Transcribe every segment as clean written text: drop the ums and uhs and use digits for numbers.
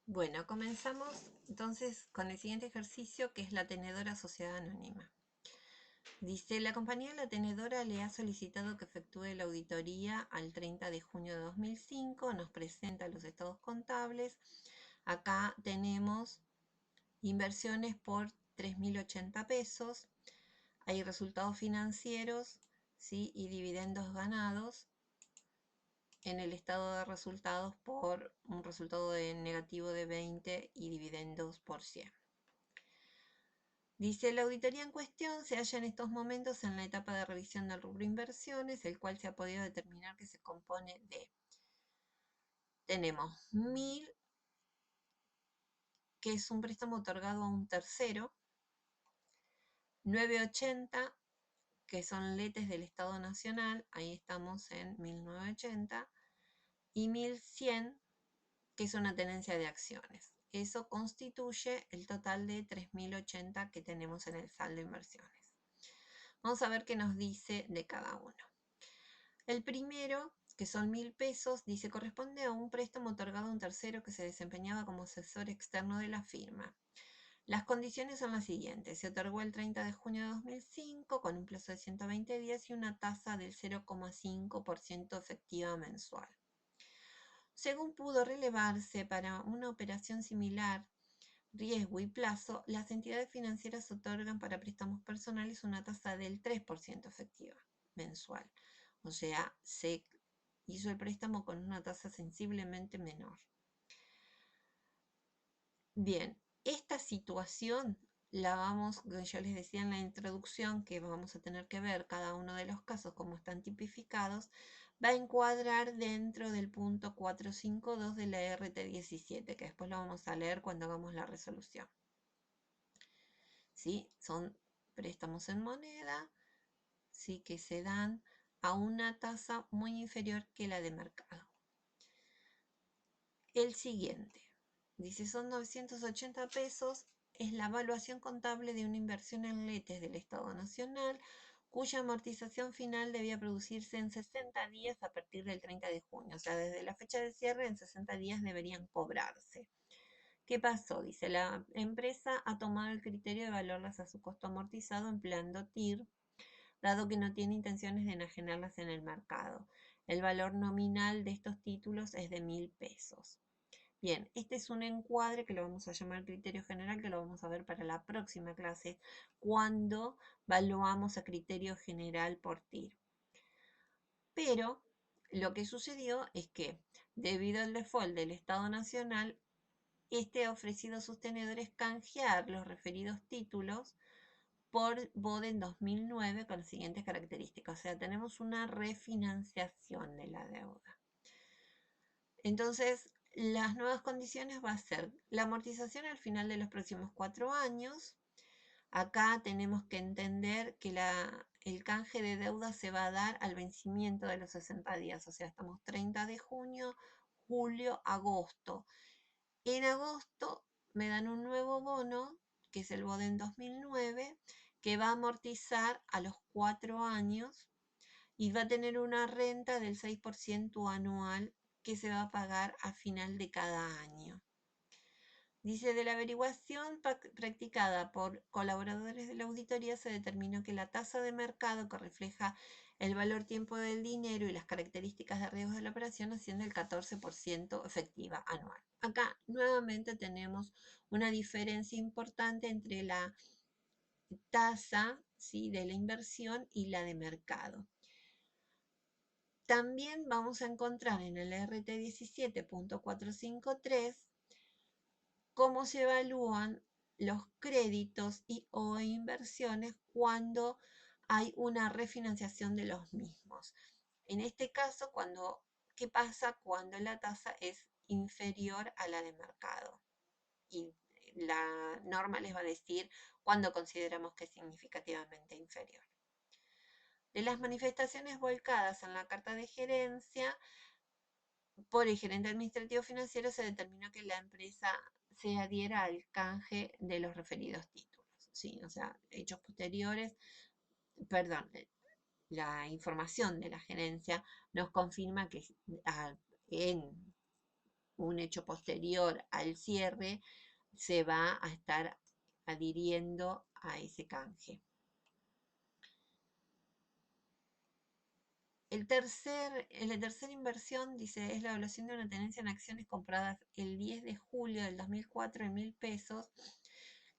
Bueno, comenzamos entonces con el siguiente ejercicio que es la tenedora sociedad anónima. Dice, la compañía La Tenedora le ha solicitado que efectúe la auditoría al 30 de junio de 2005, nos presenta los estados contables. Acá tenemos inversiones por 3.080 pesos, hay resultados financieros, ¿sí? Y dividendos ganados en el estado de resultados por un resultado negativo de 20 y dividendos por 100. Dice, la auditoría en cuestión se halla en estos momentos en la etapa de revisión del rubro inversiones, el cual se ha podido determinar que se compone de, tenemos 1.000, que es un préstamo otorgado a un tercero, 980, que son letes del Estado Nacional, ahí estamos en 1.980, y 1.100, que es una tenencia de acciones. Eso constituye el total de 3.080 que tenemos en el saldo de inversiones. Vamos a ver qué nos dice de cada uno. El primero, que son 1.000 pesos, dice corresponde a un préstamo otorgado a un tercero que se desempeñaba como asesor externo de la firma. Las condiciones son las siguientes. Se otorgó el 30 de junio de 2005 con un plazo de 120 días y una tasa del 0,5% efectiva mensual. Según pudo relevarse para una operación similar, riesgo y plazo, las entidades financieras otorgan para préstamos personales una tasa del 3% efectiva mensual. O sea, se hizo el préstamo con una tasa sensiblemente menor. Bien, esta situación la vamos, yo les decía en la introducción que vamos a tener que ver cada uno de los casos como están tipificados, va a encuadrar dentro del punto 452 de la RT17, que después lo vamos a leer cuando hagamos la resolución. ¿Sí? Son préstamos en moneda, ¿sí? Que se dan a una tasa muy inferior que la de mercado. El siguiente, dice, son 980 pesos, es la evaluación contable de una inversión en letes del Estado Nacional, cuya amortización final debía producirse en 60 días a partir del 30 de junio. O sea, desde la fecha de cierre, en 60 días deberían cobrarse. ¿Qué pasó? Dice, la empresa ha tomado el criterio de evaluarlas a su costo amortizado empleando TIR, dado que no tiene intenciones de enajenarlas en el mercado. El valor nominal de estos títulos es de 1.000 pesos. Bien, este es un encuadre que lo vamos a llamar criterio general, que lo vamos a ver para la próxima clase, cuando evaluamos a criterio general por TIR. Pero lo que sucedió es que, debido al default del Estado Nacional, este ha ofrecido a sus tenedores canjear los referidos títulos por BODE en 2009 con las siguientes características. O sea, tenemos una refinanciación de la deuda. Entonces, las nuevas condiciones va a ser la amortización al final de los próximos 4 años. Acá tenemos que entender que el canje de deuda se va a dar al vencimiento de los 60 días. O sea, estamos 30 de junio, julio, agosto. En agosto me dan un nuevo bono, que es el BODEN 2009, que va a amortizar a los 4 años y va a tener una renta del 6% anual que se va a pagar a final de cada año. Dice, de la averiguación practicada por colaboradores de la auditoría se determinó que la tasa de mercado que refleja el valor tiempo del dinero y las características de riesgo de la operación asciende al 14% efectiva anual. Acá nuevamente tenemos una diferencia importante entre la tasa, ¿sí?, de la inversión y la de mercado. También vamos a encontrar en el RT 17.453 cómo se evalúan los créditos y o inversiones cuando hay una refinanciación de los mismos. En este caso, ¿qué pasa cuando la tasa es inferior a la de mercado? Y la norma les va a decir cuándo consideramos que es significativamente inferior. De las manifestaciones volcadas en la carta de gerencia, por el gerente administrativo financiero se determinó que la empresa se adhiera al canje de los referidos títulos. ¿Sí? O sea, hechos posteriores, perdón, la información de la gerencia nos confirma que en un hecho posterior al cierre, se va a estar adhiriendo a ese canje. La tercera inversión, dice, es la evaluación de una tenencia en acciones compradas el 10 de julio del 2004 en 1.000 pesos,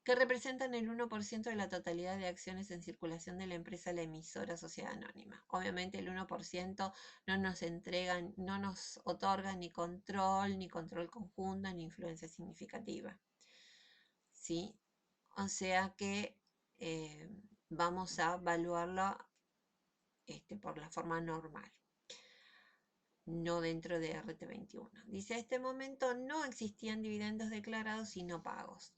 que representan el 1% de la totalidad de acciones en circulación de la empresa La Emisora Sociedad Anónima. Obviamente el 1% no nos entregan, no nos otorga ni control conjunto, ni influencia significativa. ¿Sí? O sea que vamos a evaluarlo por la forma normal, no dentro de RT21. Dice, a este momento no existían dividendos declarados y no pagos.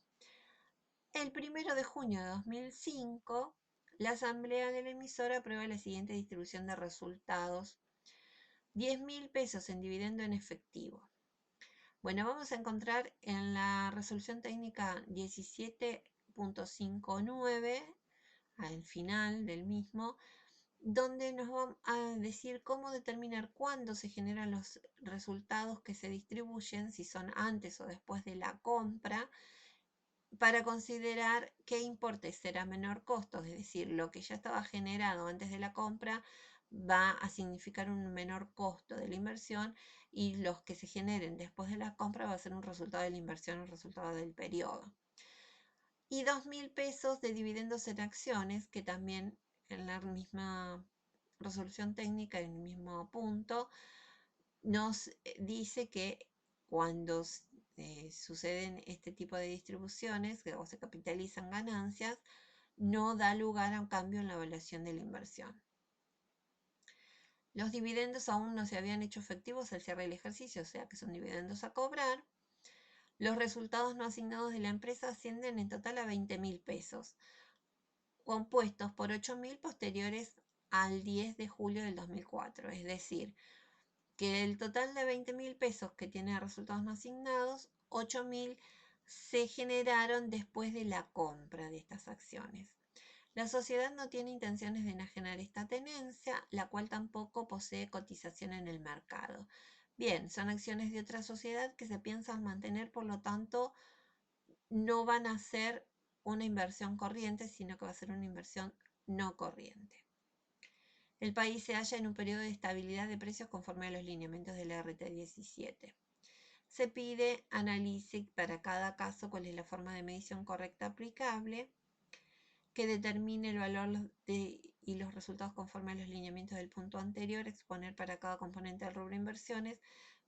El 1 de junio de 2005, la asamblea de la emisora aprueba la siguiente distribución de resultados: 10.000 pesos en dividendo en efectivo. Bueno, vamos a encontrar en la resolución técnica 17.59, al final del mismo, donde nos va a decir cómo determinar cuándo se generan los resultados que se distribuyen, si son antes o después de la compra, para considerar qué importe será menor costo, es decir, lo que ya estaba generado antes de la compra va a significar un menor costo de la inversión, y los que se generen después de la compra va a ser un resultado de la inversión, un resultado del periodo. Y 2.000 pesos de dividendos en acciones, que también en la misma resolución técnica, en el mismo punto, nos dice que cuando suceden este tipo de distribuciones o se capitalizan ganancias, no da lugar a un cambio en la evaluación de la inversión. Los dividendos aún no se habían hecho efectivos al cierre del ejercicio, o sea que son dividendos a cobrar. Los resultados no asignados de la empresa ascienden en total a 20.000 pesos, compuestos por 8.000 posteriores al 10 de julio del 2004. Es decir, que el total de 20.000 pesos que tiene resultados no asignados, 8.000 se generaron después de la compra de estas acciones. La sociedad no tiene intenciones de enajenar esta tenencia, la cual tampoco posee cotización en el mercado. Bien, son acciones de otra sociedad que se piensan mantener, por lo tanto, no van a ser una inversión corriente, sino que va a ser una inversión no corriente. El país se halla en un periodo de estabilidad de precios conforme a los lineamientos de la RT17. Se pide analice para cada caso cuál es la forma de medición correcta aplicable, que determine el valor y los resultados conforme a los lineamientos del punto anterior, exponer para cada componente del rubro inversiones,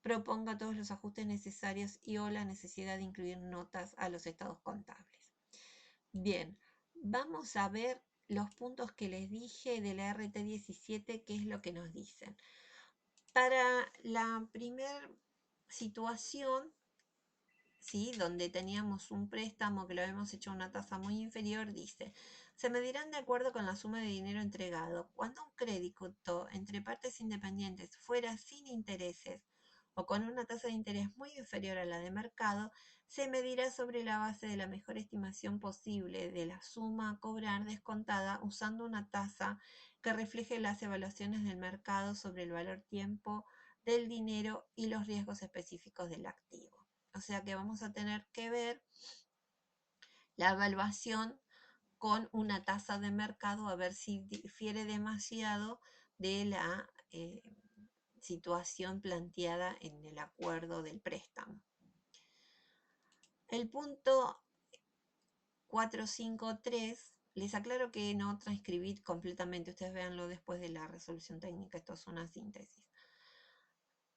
proponga todos los ajustes necesarios y o la necesidad de incluir notas a los estados contables. Bien, vamos a ver los puntos que les dije de la RT17, qué es lo que nos dicen. Para la primera situación, ¿sí?, donde teníamos un préstamo que lo habíamos hecho a una tasa muy inferior, dice, se medirán de acuerdo con la suma de dinero entregado. Cuando un crédito entre partes independientes fuera sin intereses o con una tasa de interés muy inferior a la de mercado, se medirá sobre la base de la mejor estimación posible de la suma a cobrar descontada, usando una tasa que refleje las evaluaciones del mercado sobre el valor tiempo del dinero y los riesgos específicos del activo. O sea que vamos a tener que ver la evaluación con una tasa de mercado, a ver si difiere demasiado de la situación planteada en el acuerdo del préstamo. El punto 453, les aclaro que no transcribí completamente, ustedes véanlo después de la resolución técnica, esto es una síntesis,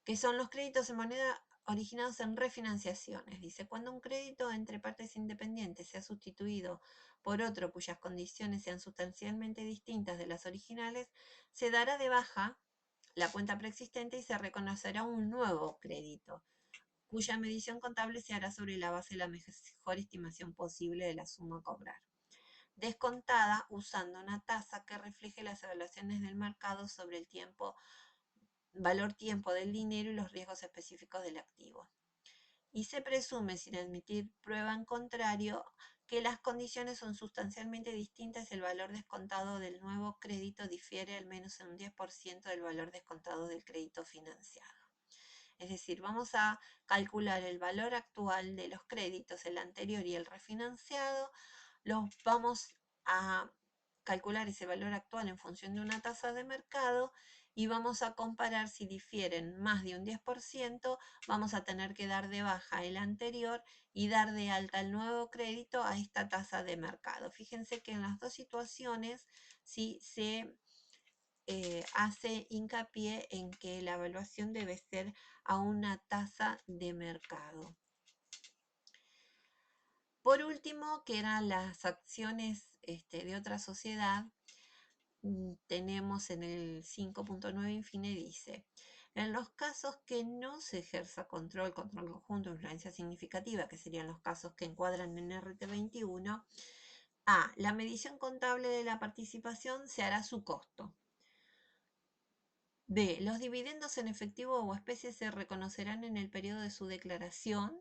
que son los créditos en moneda originados en refinanciaciones. Dice, cuando un crédito entre partes independientes sea sustituido por otro cuyas condiciones sean sustancialmente distintas de las originales, se dará de baja la cuenta preexistente y se reconocerá un nuevo crédito, cuya medición contable se hará sobre la base de la mejor estimación posible de la suma a cobrar, descontada usando una tasa que refleje las evaluaciones del mercado sobre el valor tiempo del dinero y los riesgos específicos del activo. Y se presume, sin admitir prueba en contrario, que las condiciones son sustancialmente distintas y el valor descontado del nuevo crédito difiere al menos en un 10% del valor descontado del crédito financiado. Es decir, vamos a calcular el valor actual de los créditos, el anterior y el refinanciado, los vamos a calcular ese valor actual en función de una tasa de mercado y vamos a comparar si difieren más de un 10%, vamos a tener que dar de baja el anterior y dar de alta el nuevo crédito a esta tasa de mercado. Fíjense que en las dos situaciones sí se hace hincapié en que la evaluación debe ser a una tasa de mercado. Por último, que eran las acciones de otra sociedad, tenemos en el 5.9 infine dice, en los casos que no se ejerza control conjunto, influencia significativa, que serían los casos que encuadran en RT21, A, la medición contable de la participación se hará su costo. B, los dividendos en efectivo o especie se reconocerán en el periodo de su declaración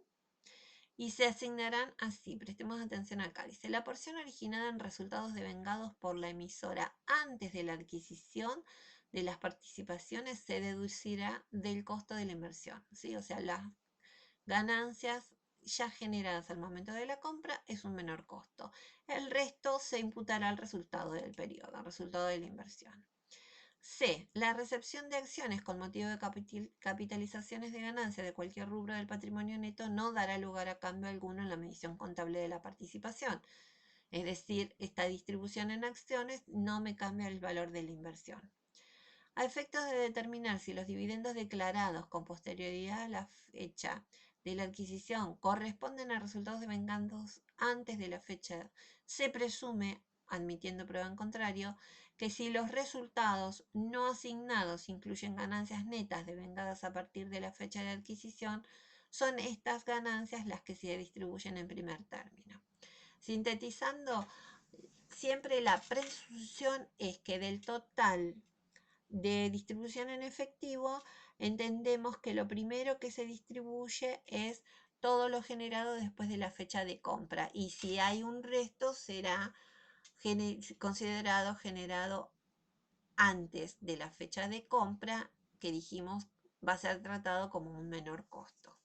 y se asignarán así. Prestemos atención acá. Dice, la porción originada en resultados devengados por la emisora antes de la adquisición de las participaciones se deducirá del costo de la inversión, ¿sí? O sea, las ganancias ya generadas al momento de la compra es un menor costo. El resto se imputará al resultado del periodo, al resultado de la inversión. C. La recepción de acciones con motivo de capitalizaciones de ganancia de cualquier rubro del patrimonio neto no dará lugar a cambio alguno en la medición contable de la participación. Es decir, esta distribución en acciones no me cambia el valor de la inversión. A efectos de determinar si los dividendos declarados con posterioridad a la fecha de la adquisición corresponden a resultados devengados antes de la fecha, se presume, admitiendo prueba en contrario, que si los resultados no asignados incluyen ganancias netas devengadas a partir de la fecha de adquisición, son estas ganancias las que se distribuyen en primer término. Sintetizando, siempre la presunción es que del total de distribución en efectivo, entendemos que lo primero que se distribuye es todo lo generado después de la fecha de compra y si hay un resto será considerado generado antes de la fecha de compra, que dijimos va a ser tratado como un menor costo.